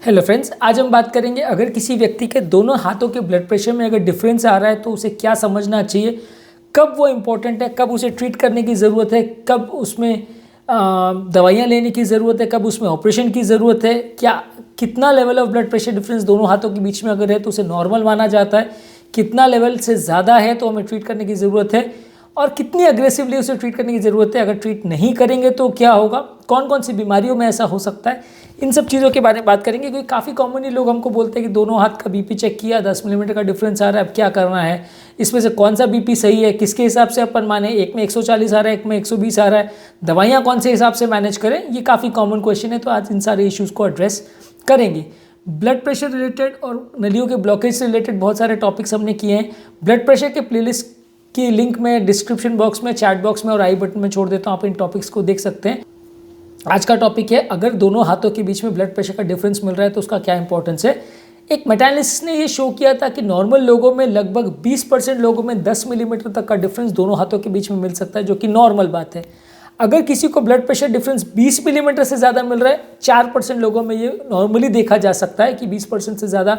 Hello friends, आज हम बात करेंगे अगर किसी व्यक्ति के दोनों हाथों के ब्लड प्रेशर में अगर डिफरेंस आ रहा है तो उसे क्या समझना चाहिए, कब वो इम्पोर्टेंट है, कब उसे ट्रीट करने की ज़रूरत है, कब उसमें दवाइयाँ लेने की ज़रूरत है, कब उसमें ऑपरेशन की ज़रूरत है, क्या कितना level of blood pressure difference दोनों हाथों के बीच में अगर है तो उसे नॉर्मल माना जाता है, कितना लेवल से ज़्यादा है तो हमें ट्रीट करने की ज़रूरत है और कितनी अग्रेसिवली उसे ट्रीट करने की ज़रूरत है। अगर ट्रीट नहीं करेंगे तो क्या होगा, कौन कौन सी बीमारियों में ऐसा हो सकता है, इन सब चीज़ों के बारे में बात करेंगे। क्योंकि काफ़ी कॉमनली लोग हमको बोलते हैं कि दोनों हाथ का बीपी चेक किया, 10 मिलीमीटर का डिफरेंस आ रहा है, अब क्या करना है, इसमें से कौन सा बीपी सही है, किसके हिसाब से अपन माने, एक में 140 आ रहा है, एक में 120 आ रहा है, दवाइयाँ कौन से हिसाब से मैनेज करें, ये काफ़ी कॉमन क्वेश्चन है। तो आज इन सारे इश्यूज़ को एड्रेस करेंगे। ब्लड प्रेशर रिलेटेड और नलियों के ब्लॉकेज से रिलेटेड बहुत सारे टॉपिक्स हमने किए हैं। ब्लड प्रेशर के प्लेलिस्ट की लिंक मैं डिस्क्रिप्शन बॉक्स में, चैट बॉक्स में और आई बटन में छोड़ देता हूँ, आप इन टॉपिक्स को देख सकते हैं। आज का टॉपिक है अगर दोनों हाथों के बीच में ब्लड प्रेशर का डिफरेंस मिल रहा है तो उसका क्या इंपॉर्टेंस है। एक मेटा-एनालिसिस ने ये शो किया था कि नॉर्मल लोगों में लगभग 20% लोगों में 10 मिलीमीटर तक का डिफरेंस दोनों हाथों के बीच में मिल सकता है, जो कि नॉर्मल बात है। अगर किसी को ब्लड प्रेशर डिफरेंस 20 मिलीमीटर से ज़्यादा मिल रहा है, 4% लोगों में ये नॉर्मली देखा जा सकता है कि 20% से ज़्यादा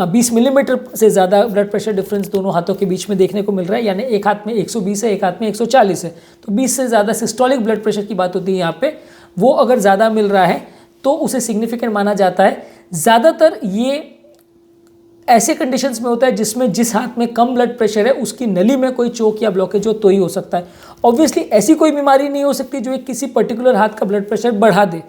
20 मिलीमीटर से ज़्यादा ब्लड प्रेशर डिफरेंस दोनों हाथों के बीच में देखने को मिल रहा है। यानी एक हाथ में 120 है, एक हाथ में 140 है, तो 20 से ज़्यादा सिस्टोलिक ब्लड प्रेशर की बात होती है यहाँ पे। वो अगर ज़्यादा मिल रहा है तो उसे सिग्निफिकेंट माना जाता है। ज़्यादातर ये ऐसे कंडीशंस में होता है जिसमें जिस हाथ में कम ब्लड प्रेशर है उसकी नली में कोई चोक या ब्लॉकेज हो तो ही हो सकता है। ऑब्वियसली ऐसी कोई बीमारी नहीं हो सकती जो एक किसी पर्टिकुलर हाथ का ब्लड प्रेशर बढ़ा दे।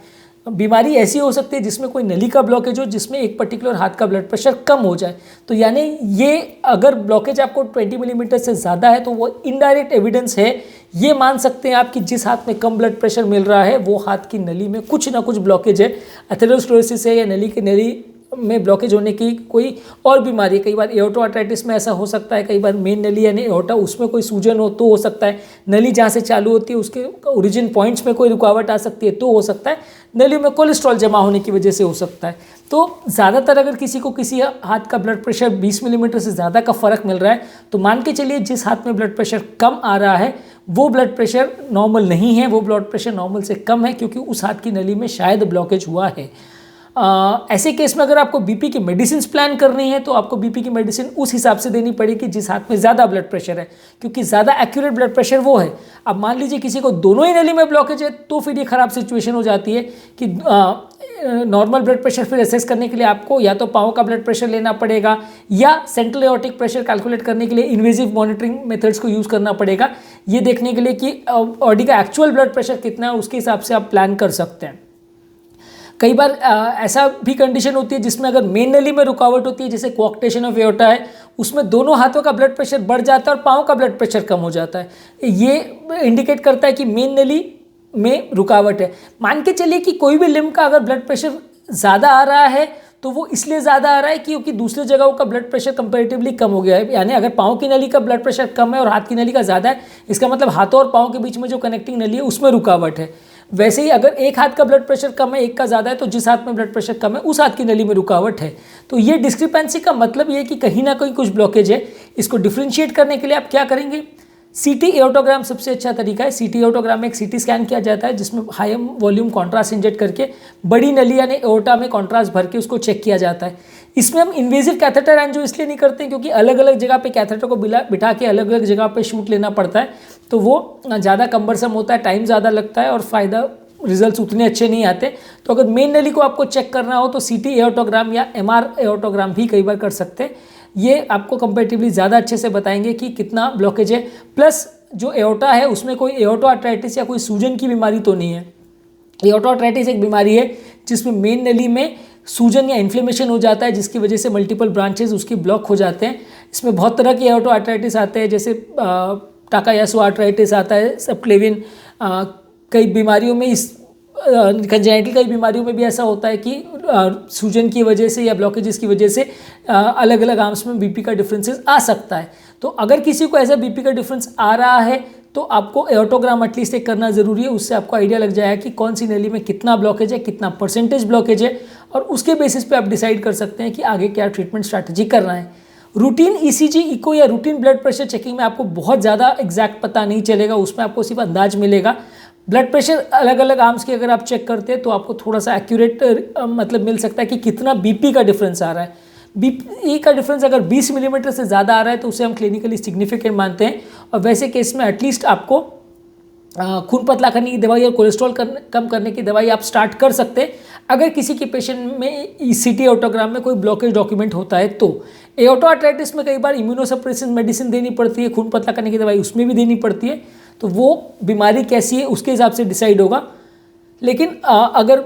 बीमारी ऐसी हो सकती है जिसमें कोई नली का ब्लॉकेज हो, जिसमें एक पर्टिकुलर हाथ का ब्लड प्रेशर कम हो जाए। तो यानी ये अगर ब्लॉकेज आपको 20 मिलीमीटर से ज़्यादा है तो वो इनडायरेक्ट एविडेंस है, ये मान सकते हैं आप कि जिस हाथ में कम ब्लड प्रेशर मिल रहा है वो हाथ की नली में कुछ ना कुछ ब्लॉकेज है। एथेरोस्क्लेरोसिस है या नली में ब्लॉकेज होने की कोई और बीमारी है। कई बार एओर्टोआर्थराइटिस में ऐसा हो सकता है, कई बार मेन नली यानी एओर्टा उसमें कोई सूजन हो तो हो सकता है, नली जहाँ से चालू होती है उसके ओरिजिन पॉइंट्स में कोई रुकावट आ सकती है तो हो सकता है, नली में कोलेस्ट्रॉल जमा होने की वजह से हो सकता है। तो ज़्यादातर अगर किसी को किसी हाथ का ब्लड प्रेशर 20 मिलीमीटर से ज़्यादा का फ़र्क मिल रहा है तो मान के चलिए जिस हाथ में ब्लड प्रेशर कम आ रहा है वो ब्लड प्रेशर नॉर्मल नहीं है, वो ब्लड प्रेशर नॉर्मल से कम है क्योंकि उस हाथ की नली में शायद ब्लॉकेज हुआ है। ऐसे केस में अगर आपको बीपी की मेडिसिन प्लान करनी है तो आपको बीपी की मेडिसिन उस हिसाब से देनी पड़ेगी जिस हाथ में ज़्यादा ब्लड प्रेशर है, क्योंकि ज़्यादा एक्यूरेट ब्लड प्रेशर वो है। अब मान लीजिए किसी को दोनों ही नली में ब्लॉकेज है तो फिर ये ख़राब सिचुएशन हो जाती है कि नॉर्मल ब्लड प्रेशर फिर असेस करने के लिए आपको या तो पाँव का ब्लड प्रेशर लेना पड़ेगा या सेंट्रल एओर्टिक प्रेशर कैलकुलेट करने के लिए इन्वेजिव मॉनिटरिंग मेथड्स को यूज़ करना पड़ेगा, ये देखने के लिए कि बॉडी का एक्चुअल ब्लड प्रेशर कितना है, उसके हिसाब से आप प्लान कर सकते हैं। कई बार ऐसा भी कंडीशन होती है जिसमें अगर मेन नली में रुकावट होती है, जैसे कोआक्टेशन ऑफ एओर्टा है, उसमें दोनों हाथों का ब्लड प्रेशर बढ़ जाता है और पाँव का ब्लड प्रेशर कम हो जाता है। ये इंडिकेट करता है कि मेन नली में रुकावट है। मान के चलिए कि कोई भी लिम्ब का अगर ब्लड प्रेशर ज़्यादा आ रहा है तो वो इसलिए ज़्यादा आ रहा है क्योंकि दूसरे जगहों का ब्लड प्रेशर कंपैरेटिवली कम हो गया है। यानी अगर पाँव की नली का ब्लड प्रेशर कम है और हाथ की नली का ज़्यादा है, इसका मतलब हाथों और पाँव के बीच में जो कनेक्टिंग नली है उसमें रुकावट है। वैसे ही अगर एक हाथ का ब्लड प्रेशर कम है, एक का ज़्यादा है, तो जिस हाथ में ब्लड प्रेशर कम है उस हाथ की नली में रुकावट है। तो ये डिस्क्रिपेंसी का मतलब ये है कि कहीं ना कहीं कुछ ब्लॉकेज है। इसको डिफ्रेंशिएट करने के लिए आप क्या करेंगे, सीटी एओर्टोग्राम सबसे अच्छा तरीका है। सीटी एओर्टोग्राम में एक सीटी स्कैन किया जाता है जिसमें हाई वॉल्यूम कॉन्ट्रास्ट इंजेक्ट करके बड़ी नली यानी एओर्टा में कॉन्ट्रास्ट भर के उसको चेक किया जाता है। इसमें हम इन्वेजिव कैथेटर एंजियो इसलिए नहीं करते क्योंकि अलग अलग जगह पे कैथेटर को बिठा के अलग अलग जगह पे शूट लेना पड़ता है, तो वो ज़्यादा कम्बरसम होता है, टाइम ज़्यादा लगता है और फ़ायदा रिजल्ट्स उतने अच्छे नहीं आते। तो अगर मेन नली को आपको चेक करना हो तो सीटी एओर्टोग्राम या एमआर एओर्टोग्राम भी कई बार कर सकते हैं। ये आपको कंपैरेटिवली ज़्यादा अच्छे से बताएंगे कि कितना ब्लॉकेज है। प्लस जो एओर्टा है उसमें कोई एओर्टोआर्थराइटिस या कोई सूजन की बीमारी तो नहीं है। एओर्टोआर्थराइटिस एक बीमारी है जिसमें मेन नली में सूजन या इन्फ्लेमेशन हो जाता है जिसकी वजह से मल्टीपल ब्रांचेस उसकी ब्लॉक हो जाते हैं। इसमें बहुत तरह के एओर्टोआर्थराइटिस आते हैं, जैसे टाकायासु आर्थराइटिस आता है, सबक्लेवियन। कई बीमारियों में इस कंजेनिटल कई बीमारियों में भी ऐसा होता है कि सूजन की वजह से या ब्लॉकेजेस की वजह से अलग अलग आर्म्स में बीपी का डिफरेंसेस आ सकता है। तो अगर किसी को ऐसा बीपी का डिफरेंस आ रहा है तो आपको एओर्टोग्राम एटलीस्ट एक करना ज़रूरी है। उससे आपको आइडिया लग जाएगा कि कौन सी नली में कितना ब्लॉकेज है, कितना परसेंटेज ब्लॉकेज है, और उसके बेसिस पे आप डिसाइड कर सकते हैं कि आगे क्या ट्रीटमेंट स्ट्रैटेजी करना है। रूटीन ईसीजी, इको या रूटीन ब्लड प्रेशर चेकिंग में आपको बहुत ज़्यादा एग्जैक्ट पता नहीं चलेगा, उसमें आपको सिर्फ अंदाज मिलेगा। ब्लड प्रेशर अलग अलग आर्म्स की अगर आप चेक करते हैं तो आपको थोड़ा सा एक्यूरेट मतलब मिल सकता है कि कितना बीपी का डिफरेंस आ रहा है। बीपी का डिफरेंस अगर 20 मिलीमीटर से ज़्यादा आ रहा है तो उसे हम क्लिनिकली सिग्निफिकेंट मानते हैं, और वैसे केस में एटलीस्ट आपको खून पतला करने की दवाई और कोलेस्ट्रॉल कम करने की दवाई आप स्टार्ट कर सकते हैं। अगर किसी के पेशेंट में ईसीटी ऑटोग्राम में कोई ब्लॉकेज डॉक्यूमेंट होता है तो एओर्टा आर्थराइटिस में कई बार इम्यूनोसप्रेसिव मेडिसिन देनी पड़ती है, खून पतला करने की दवाई उसमें भी देनी पड़ती है, तो वो बीमारी कैसी है उसके हिसाब से डिसाइड होगा। लेकिन अगर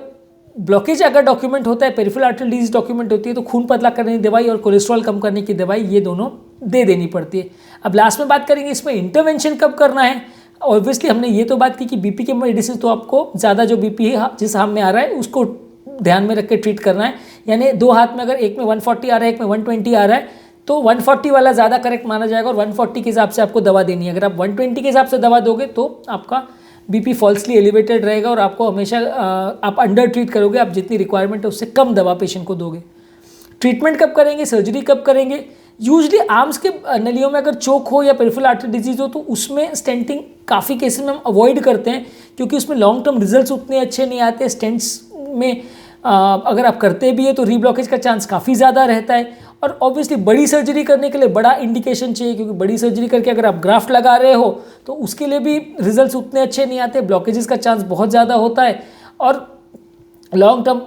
ब्लॉकेज अगर डॉक्यूमेंट होता है, पेरिफेरल आर्टरी डिजीज डॉक्यूमेंट होती है, तो खून पतला करने की दवाई और कोलेस्ट्रॉल कम करने की दवाई ये दोनों दे देनी पड़ती है। अब लास्ट में बात करेंगे इसमें इंटरवेंशन कब करना है। ऑब्वियसली हमने ये तो बात की कि बीपी के मेडिसिन तो आपको ज़्यादा जो बीपी है जिस हाथ में आ रहा है उसको ध्यान में रख के ट्रीट करना है, यानी दो हाथ में अगर एक में 140 आ रहा है एक में 120 आ रहा है तो 140 वाला ज़्यादा करेक्ट माना जाएगा और 140 के हिसाब से आपको दवा देनी है। अगर आप 120 के हिसाब से दवा दोगे तो आपका बीपी फॉल्सली एलिवेटेड रहेगा और आपको हमेशा आप अंडर ट्रीट करोगे, आप जितनी रिक्वायरमेंट है उससे कम दवा पेशेंट को दोगे। ट्रीटमेंट कब करेंगे, सर्जरी कब करेंगे। यूजली आर्म्स के नलियों में अगर चोक हो या पेरिफेरल आर्टरी डिजीज हो तो उसमें स्टेंटिंग काफ़ी केसेस में हम अवॉइड करते हैं क्योंकि उसमें लॉन्ग टर्म रिजल्ट्स उतने अच्छे नहीं आते। स्टेंट्स में अगर आप करते भी है तो रीब्लॉकेज का चांस काफ़ी ज़्यादा रहता है, और ऑब्वियसली बड़ी सर्जरी करने के लिए बड़ा इंडिकेशन चाहिए क्योंकि बड़ी सर्जरी करके अगर आप ग्राफ्ट लगा रहे हो तो उसके लिए भी रिजल्ट्स उतने अच्छे नहीं आते, ब्लॉकेजेस का चांस बहुत ज़्यादा होता है और लॉन्ग टर्म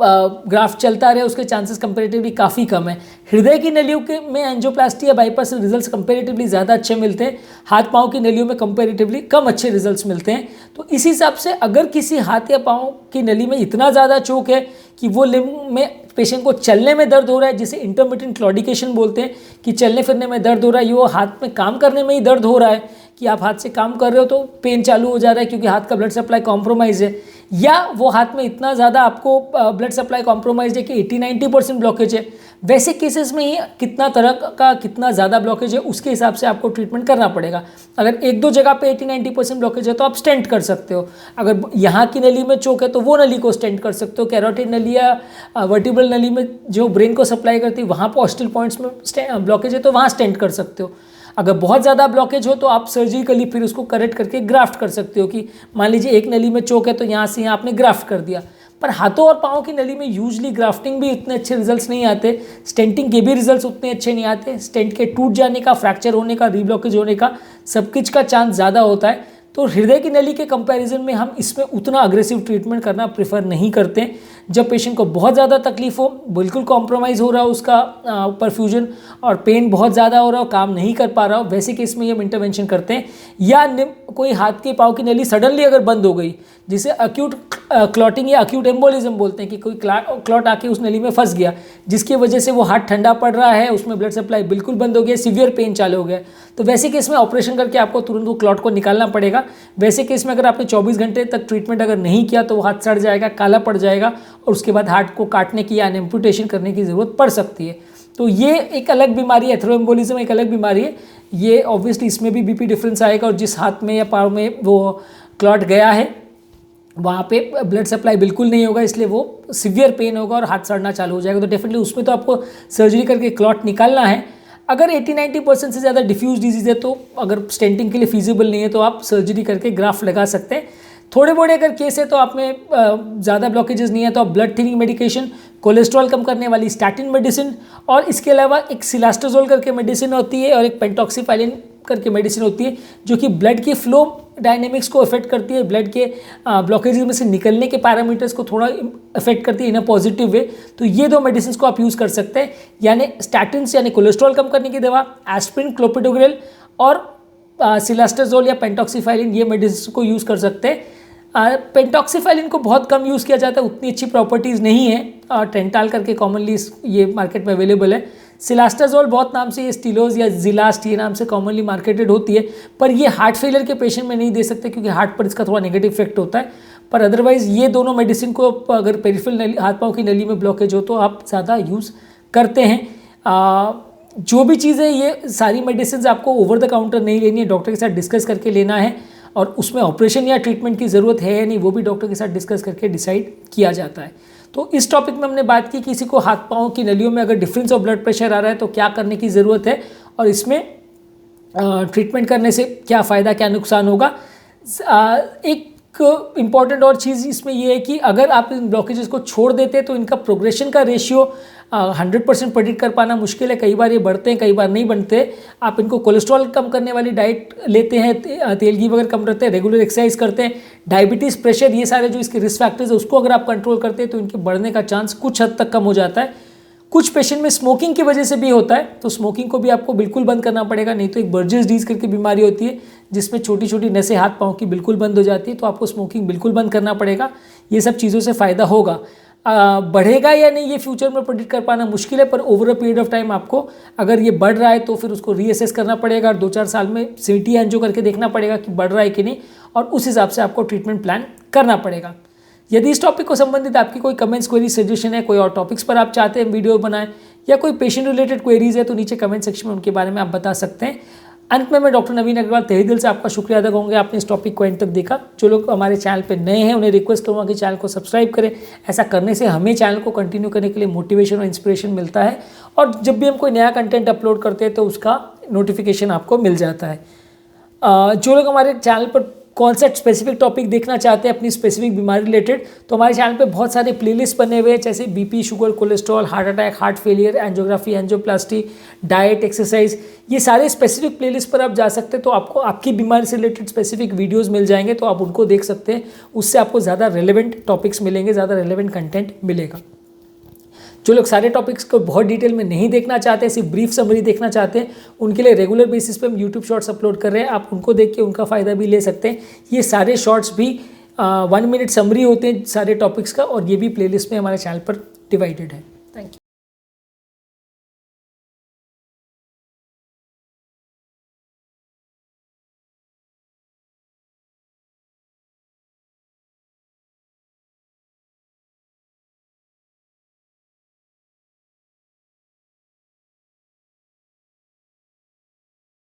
ग्राफ्ट चलता रहे उसके चांसेस कंपेरेटिवली काफ़ी कम है। हृदय की नलियों के में एंजियोप्लास्टी या बाईपास से रिजल्ट्स कंपेरेटिवली ज़्यादा अच्छे मिलते हैं, हाथ पाँव की नलियों में कंपेरेटिवली कम अच्छे रिजल्ट्स मिलते हैं। तो इस हिसाब से अगर किसी हाथ या पाँव की नली में इतना ज़्यादा चोक है कि वो लिम्ब में पेशेंट को चलने में दर्द हो रहा है, जिसे इंटरमिटेंट क्लॉडिकेशन बोलते हैं कि चलने फिरने में दर्द हो रहा है, ये वो हाथ में काम करने में ही दर्द हो रहा है कि आप हाथ से काम कर रहे हो तो पेन चालू हो जा रहा है क्योंकि हाथ का ब्लड सप्लाई कॉम्प्रोमाइज़ है, या वो हाथ में इतना ज़्यादा आपको ब्लड सप्लाई कॉम्प्रोमाइज़ है कि 80-90% ब्लॉकेज है। वैसे केसेस में ही कितना तरह का कितना ज़्यादा ब्लॉकेज है उसके हिसाब से आपको ट्रीटमेंट करना पड़ेगा। अगर एक दो जगह पे 80-90% ब्लॉकेज है तो आप स्टेंट कर सकते हो, अगर यहाँ की नली में चोक है तो वो नली को स्टेंट कर सकते हो, कैरोटिड नली या वर्टिब्रल नली में जो ब्रेन को सप्लाई करती है वहाँ पर ऑस्टल पॉइंट्स में ब्लॉकेज है तो वहाँ स्टेंट कर सकते हो। अगर बहुत ज़्यादा ब्लॉकेज हो तो आप सर्जिकली फिर उसको करेक्ट करके ग्राफ्ट कर सकते हो कि मान लीजिए एक नली में चोक है तो यहाँ से यहाँ आपने ग्राफ्ट कर दिया। पर हाथों और पाँव की नली में यूजली ग्राफ्टिंग भी इतने अच्छे रिजल्ट्स नहीं आते, स्टेंटिंग के भी रिजल्ट्स उतने अच्छे नहीं आते। स्टेंट के टूट जाने का, फ्रैक्चर होने का, रीब्लॉकेज होने का सब कुछ का चांस ज़्यादा होता है। तो हृदय की नली के कंपैरिजन में हम इसमें उतना अग्रेसिव ट्रीटमेंट करना प्रेफर नहीं करते। जब पेशेंट को बहुत ज़्यादा तकलीफ हो, बिल्कुल कॉम्प्रोमाइज़ हो रहा हो उसका परफ्यूजन और पेन बहुत ज़्यादा हो रहा हो, काम नहीं कर पा रहा हो, वैसे केस में हम इंटरवेंशन करते हैं। या कोई हाथ के पाँव की नली सडनली अगर बंद हो गई, जिसे अक्यूट क्लॉटिंग या अक्यूट एम्बोलिज्म बोलते हैं कि कोई क्लॉट आके उस नली में फंस गया जिसकी वजह से वो हाथ ठंडा पड़ रहा है, उसमें ब्लड सप्लाई बिल्कुल बंद हो गया, सीवियर पेन चालू हो गया, तो वैसे केस में ऑपरेशन करके आपको तुरंत वो क्लॉट को निकालना पड़ेगा। वैसे केस में अगर आपने 24 घंटे तक ट्रीटमेंट अगर नहीं किया तो वो हाथ सड़ जाएगा, काला पड़ जाएगा और उसके बाद हार्ट को काटने की या एम्पुटेशन करने की ज़रूरत पड़ सकती है। तो ये एक अलग बीमारी है, एथेरोएम्बोलिज्म एक अलग बीमारी है। ये ऑब्वियसली इसमें भी बीपी डिफरेंस आएगा और जिस हाथ में या पाँव में वो क्लॉट गया है वहाँ पे ब्लड सप्लाई बिल्कुल नहीं होगा, इसलिए वो सीवियर पेन होगा और हाथ सड़ना चालू हो जाएगा। तो डेफिनेटली उसमें तो आपको सर्जरी करके क्लॉट निकालना है। अगर 80-90% से ज़्यादा डिफ्यूज डिजीज़ है तो अगर स्टेंटिंग के लिए फीजिबल नहीं है तो आप सर्जरी करके ग्राफ्ट लगा सकते हैं। थोड़े बड़े अगर केस है तो आप में ज़्यादा ब्लॉकेजेस नहीं है तो आप ब्लड थिनिंग मेडिकेशन, कोलेस्ट्रॉल कम करने वाली स्टैटिन मेडिसिन और इसके अलावा एक सिलास्टोजोल करके मेडिसिन होती है और एक पेंटॉक्सीफाइलिन करके मेडिसिन होती है जो कि ब्लड की फ्लो डायनेमिक्स को इफेक्ट करती है, ब्लड के ब्लॉकेजेस में से निकलने के पैरामीटर्स को थोड़ा इफेक्ट करती है इन अ पॉजिटिव वे। तो ये दो मेडिसिन को आप यूज़ कर सकते हैं, यानी स्टैटिन्स यानी कोलेस्ट्रॉल कम करने की दवा, एस्पिरिन, क्लोपिडोग्रेल और सिलास्टोजोल या पेंटॉक्सीफाइलिन, ये मेडिसिन को यूज़ कर सकते हैं। पेंटॉक्सीफाइलिन को बहुत कम यूज़ किया जाता है, उतनी अच्छी प्रॉपर्टीज़ नहीं है। टेंटाल करके कॉमनली ये मार्केट में अवेलेबल है। सिलास्टाजोल बहुत नाम से, ये स्टीलोज या जिलास्ट ये नाम से कॉमनली मार्केटेड होती है, पर ये हार्ट फेलियर के पेशेंट में नहीं दे सकते क्योंकि हार्ट पर इसका थोड़ा नेगेटिव इफेक्ट होता है। पर अदरवाइज़ ये दोनों मेडिसिन को अगर पेरिफेरल नली, हाथ पाँव की नली में ब्लॉकेज हो तो आप ज़्यादा यूज़ करते हैं। जो भी चीज़ें, ये सारी मेडिसिन आपको ओवर द काउंटर नहीं लेनी है, डॉक्टर के साथ डिस्कस करके लेना है और उसमें ऑपरेशन या ट्रीटमेंट की ज़रूरत है या नहीं वो भी डॉक्टर के साथ डिस्कस करके डिसाइड किया जाता है। तो इस टॉपिक में हमने बात की किसी को हाथ पाँव की नलियों में अगर डिफरेंस ऑफ ब्लड प्रेशर आ रहा है तो क्या करने की ज़रूरत है और इसमें ट्रीटमेंट करने से क्या फ़ायदा क्या नुकसान होगा। एक इम्पॉर्टेंट और चीज़ इसमें ये है कि अगर आप इन ब्लॉकेजेस को छोड़ देते हैं तो इनका प्रोग्रेशन का रेशियो 100% प्रेडिक्ट कर पाना मुश्किल है। कई बार ये बढ़ते हैं, कई बार नहीं बनते। आप इनको कोलेस्ट्रॉल कम करने वाली डाइट लेते हैं, तेल घी वगैरह कम रहते हैं, रेगुलर एक्सरसाइज करते हैं, डायबिटीज़, प्रेशर, ये सारे जो इसके रिस्क फैक्टर्स है उसको अगर आप कंट्रोल करते हैं तो इनके बढ़ने का चांस कुछ हद तक कम हो जाता है। कुछ पेशेंट में स्मोकिंग की वजह से भी होता है, तो स्मोकिंग को भी आपको बिल्कुल बंद करना पड़ेगा, नहीं तो एक बर्जेस डिजीज करके बीमारी होती है जिसमें छोटी छोटी नसें हाथ पाँव की बिल्कुल बंद हो जाती है, तो आपको स्मोकिंग बिल्कुल बंद करना पड़ेगा। ये सब चीज़ों से फ़ायदा होगा। बढ़ेगा या नहीं ये फ्यूचर में प्रेडिक्ट कर पाना मुश्किल है, पर over a period of time आपको अगर ये बढ़ रहा है तो फिर उसको रीअसेस करना पड़ेगा और 2-4 साल में CT एंजियो करके देखना पड़ेगा कि बढ़ रहा है कि नहीं, और उस हिसाब से आपको ट्रीटमेंट प्लान करना पड़ेगा। यदि इस टॉपिक को संबंधित आपकी कोई कमेंट्स, क्वेरी, सजेशन है, कोई और टॉपिक्स पर आप चाहते हैं वीडियो बनाएं या कोई पेशेंट रिलेटेड क्वेरीज है तो नीचे कमेंट सेक्शन में उनके बारे में आप बता सकते हैं। अंत में मैं डॉक्टर नवीन अग्रवाल तहे दिल से आपका शुक्रिया अदा करूँगा, आपने इस टॉपिक को एंड तक देखा। जो लोग हमारे चैनल पे नए हैं उन्हें रिक्वेस्ट करूँगा कि चैनल को सब्सक्राइब करें। ऐसा करने से हमें चैनल को कंटिन्यू करने के लिए मोटिवेशन और इंस्पिरेशन मिलता है, और जब भी हम कोई नया कंटेंट अपलोड करते हैं तो उसका नोटिफिकेशन आपको मिल जाता है। जो लोग हमारे चैनल पर कौन सा स्पेसिफिक टॉपिक देखना चाहते हैं अपनी स्पेसिफिक बीमारी रिलेटेड, तो हमारे चैनल पे बहुत सारे प्लेलिस्ट बने हुए हैं, जैसे BP, sugar, cholesterol, heart attack, heart failure, angiography, angioplasty, diet, exercise, ये सारे स्पेसिफिक प्लेलिस्ट पर आप जा सकते हैं। तो आपको आपकी बीमारी से रिलेटेड स्पेसिफिक वीडियोज़ मिल जाएंगे, तो आप उनको देख सकते हैं। उससे आपको ज़्यादा रेलेवेंट टॉपिक्स मिलेंगे, ज़्यादा रेलेवेंट कंटेंट मिलेगा। जो लोग सारे टॉपिक्स को बहुत डिटेल में नहीं देखना चाहते, सिर्फ ब्रीफ समरी देखना चाहते हैं, उनके लिए रेगुलर बेसिस पे हम यूट्यूब शॉर्ट्स अपलोड कर रहे हैं, आप उनको देख के उनका फ़ायदा भी ले सकते हैं। ये सारे शॉर्ट्स भी 1 मिनट समरी होते हैं सारे टॉपिक्स का, और ये भी प्लेलिस्ट में हमारे चैनल पर डिवाइडेड है।